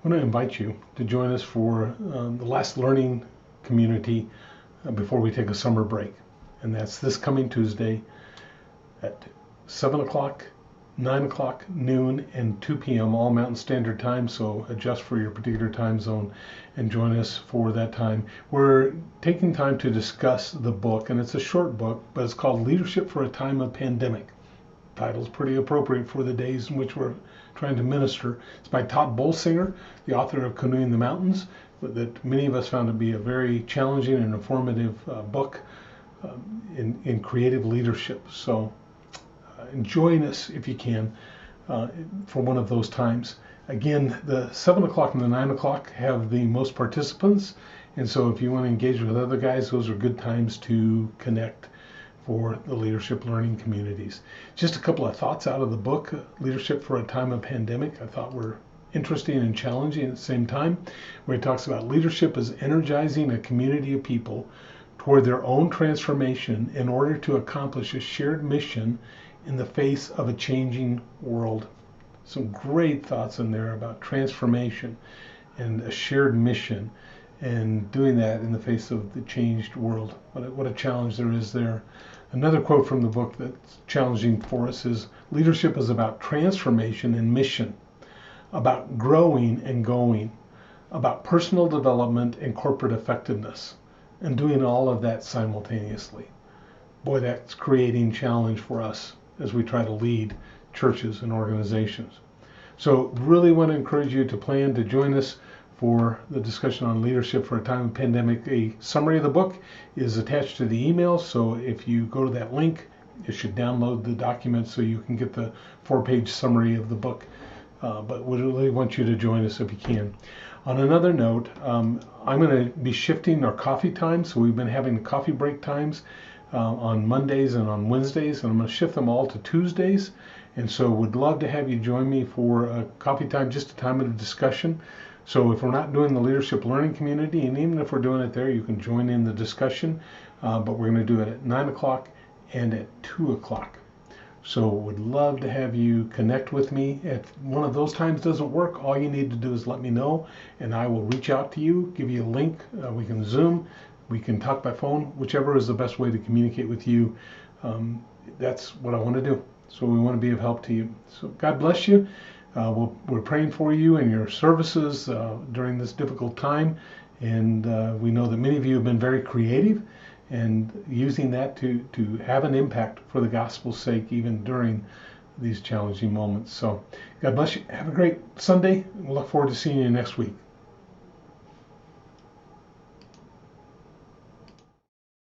I want to invite you to join us for the last learning community before we take a summer break. And that's this coming Tuesday at 7 o'clock, 9 o'clock, noon, and 2 p.m. all Mountain Standard Time. So adjust for your particular time zone and join us for that time. We're taking time to discuss the book, and it's a short book, but it's called Leadership for a Time of Pandemic. Title's pretty appropriate for the days in which we're trying to minister. It's by Todd Bolsinger, the author of Canoeing the Mountains, that many of us found to be a very challenging and informative book in creative leadership. So join us if you can for one of those times. Again, the 7 o'clock and the 9 o'clock have the most participants, and so if you want to engage with other guys, those are good times to connect for the leadership learning communities. Just a couple of thoughts out of the book, Leadership for a Time of Pandemic, I thought were interesting and challenging at the same time, where it talks about leadership as energizing a community of people toward their own transformation in order to accomplish a shared mission in the face of a changing world. Some great thoughts in there about transformation and a shared mission and doing that in the face of the changed world. What a challenge there is there. Another quote from the book that's challenging for us is, leadership is about transformation and mission, about growing and going, about personal development and corporate effectiveness, and doing all of that simultaneously. Boy, that's creating challenge for us as we try to lead churches and organizations. So really want to encourage you to plan to join us for the discussion on leadership for a time of pandemic. A summary of the book is attached to the email, so if you go to that link, you should download the document so you can get the 4-page summary of the book. But we really want you to join us if you can. On another note, I'm going to be shifting our coffee time, so we've been having coffee break times on Mondays and on Wednesdays, and I'm going to shift them all to Tuesdays. And so would love to have you join me for a coffee time, just a time of discussion. So if we're not doing the leadership learning community, and even if we're doing it there, you can join in the discussion, but we're going to do it at 9 o'clock and at 2 o'clock. So would love to have you connect with me. If one of those times doesn't work, all you need to do is let me know, and I will reach out to you, give you a link. We can Zoom, we can talk by phone, whichever is the best way to communicate with you. That's what I want to do. So we want to be of help to you. So God bless you. We're praying for you and your services during this difficult time, and we know that many of you have been very creative and using that to have an impact for the gospel's sake even during these challenging moments. So God bless you. Have a great Sunday. We'll look forward to seeing you next week.